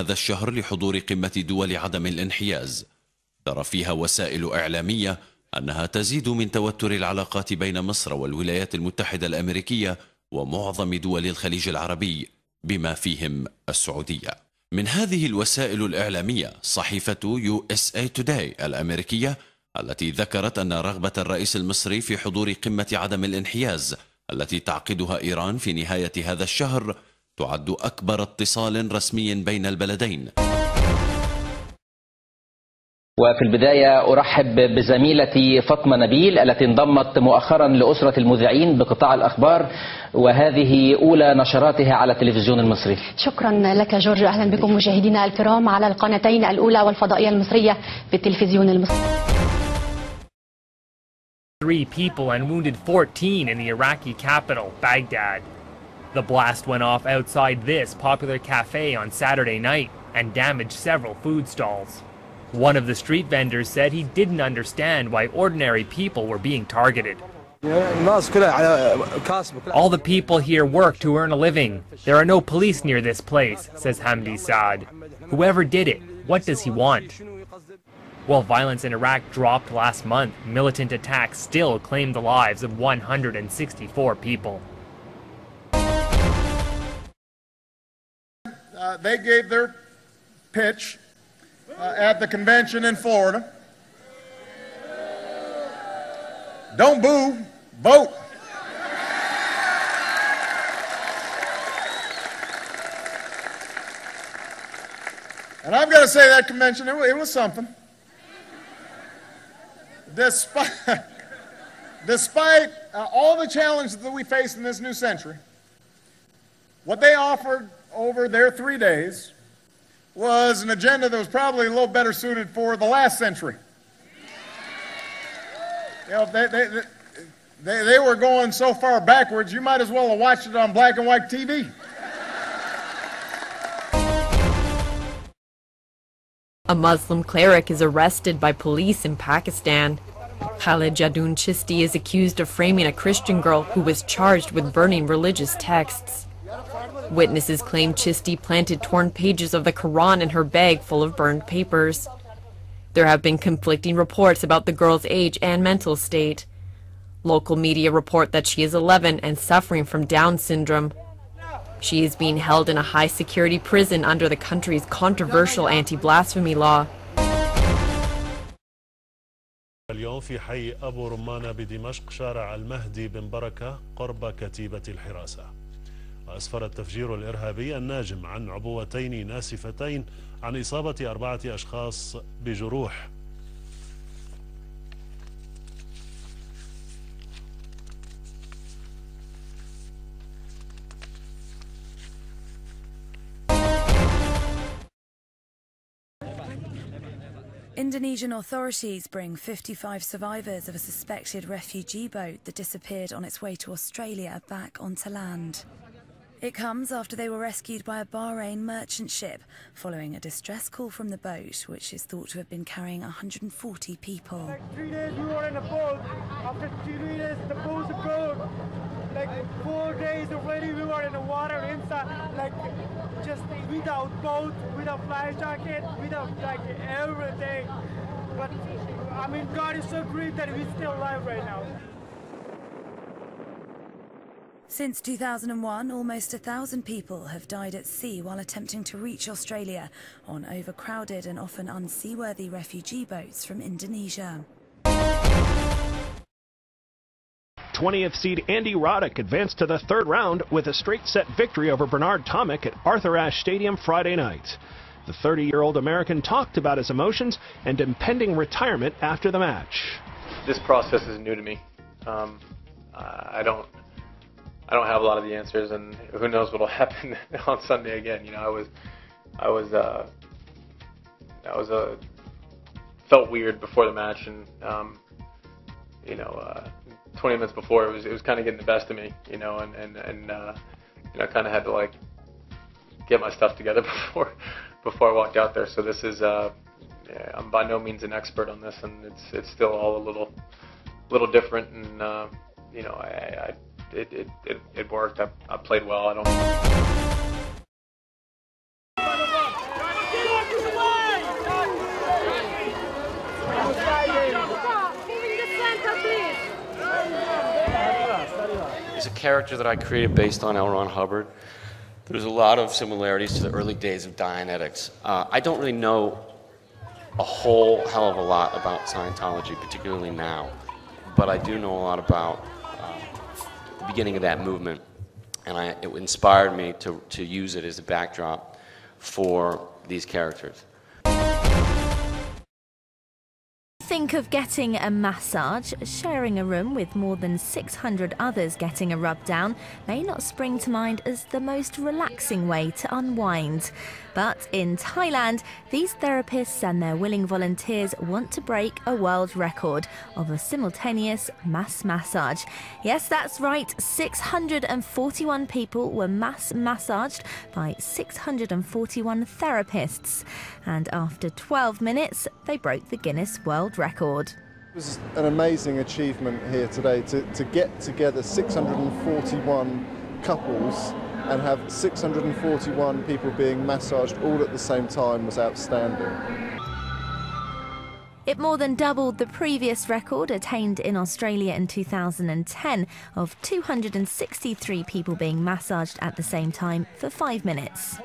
هذا الشهر لحضور قمة دول عدم الانحياز. ترى فيها وسائل إعلامية أنها تزيد من توتر العلاقات بين مصر والولايات المتحدة الأمريكية ومعظم دول الخليج العربي بما فيهم السعودية. من هذه الوسائل الإعلامية صحيفة USA Today الأمريكية، التي ذكرت أن رغبة الرئيس المصري في حضور قمة عدم الانحياز التي تعقدها إيران في نهاية هذا الشهر تعد أكبر اتصال رسمي بين البلدين. وفي البداية أرحب بزميلتي فاطمة نبيل التي انضمت مؤخرا لأسرة المذيعين بقطاع الأخبار، وهذه أولى نشراتها على التلفزيون المصري. شكرا لك جورج، أهلا بكم مشاهدينا الكرام على القناتين الأولى والفضائية المصرية بالتلفزيون المصري. 3 people and wounded 14 in the Iraqi capital, Baghdad. The blast went off outside this popular cafe on Saturday night and damaged several food stalls. One of the street vendors said he didn't understand why ordinary people were being targeted. All the people here work to earn a living. There are no police near this place, says Hamdi Saad. Whoever did it, what does he want? While violence in Iraq dropped last month, militant attacks still claimed the lives of 164 people. They gave their pitch at the convention in Florida. Don't boo, vote. And I've got to say that convention, it was something. Despite all the challenges that we face in this new century, what they offered over their 3 days was an agenda that was probably a little better suited for the last century. You know, they were going so far backwards, you might as well have watched it on black and white TV. A Muslim cleric is arrested by police in Pakistan. Khalid Jadun Chisti is accused of framing a Christian girl who was charged with burning religious texts. Witnesses claim Chisti planted torn pages of the Quran in her bag full of burned papers. There have been conflicting reports about the girl's age and mental state. Local media report that she is 11 and suffering from Down syndrome. She is being held in a high-security prison under the country's controversial anti-blasphemy law. اليوم في حي أبو رمانة بدمشق شارع المهدي بن بركة قرب كتيبة الحراسة. وأسفر التفجير الإرهابي الناجم عن عبوتين ناسفتين عن إصابة 4 أشخاص بجروح. Indonesian authorities bring 55 survivors of a suspected refugee boat that disappeared on its way to Australia back onto land. It comes after they were rescued by a Bahrain merchant ship following a distress call from the boat, which is thought to have been carrying 140 people. Like 3 days we were in a boat. After 3 days the boat's gone. Like 4 days already we were in the water inside, like just without boat, without life jacket, without like everything. But I mean, God is so great that we're still alive right now. Since 2001, almost 1,000 people have died at sea while attempting to reach Australia on overcrowded and often unseaworthy refugee boats from Indonesia. 20th seed Andy Roddick advanced to the 3rd round with a straight-set victory over Bernard Tomic at Arthur Ashe Stadium Friday night. The 30-year-old American talked about his emotions and impending retirement after the match. This process is new to me. I don't have a lot of the answers, and who knows what will happen on Sunday again. You know, felt weird before the match, and 20 minutes before it was kind of getting the best of me, and kind of had to like get my stuff together before I walked out there. So this is I'm by no means an expert on this, and it's still all a little different, and it worked. I played well. is a character that I created based on L. Ron Hubbard. There's a lot of similarities to the early days of Dianetics. I don't really know a whole hell of a lot about Scientology, particularly now, but I do know a lot about the beginning of that movement, and it inspired me to use it as a backdrop for these characters. Think of getting a massage. Sharing a room with more than 600 others getting a rub down may not spring to mind as the most relaxing way to unwind. But in Thailand, these therapists and their willing volunteers want to break a world record of a simultaneous mass massage. Yes, that's right, 641 people were mass massaged by 641 therapists. And after 12 minutes, they broke the Guinness World Record. It was an amazing achievement here today to get together 641 couples and have 641 people being massaged all at the same time was outstanding. It more than doubled the previous record attained in Australia in 2010 of 263 people being massaged at the same time for 5 minutes.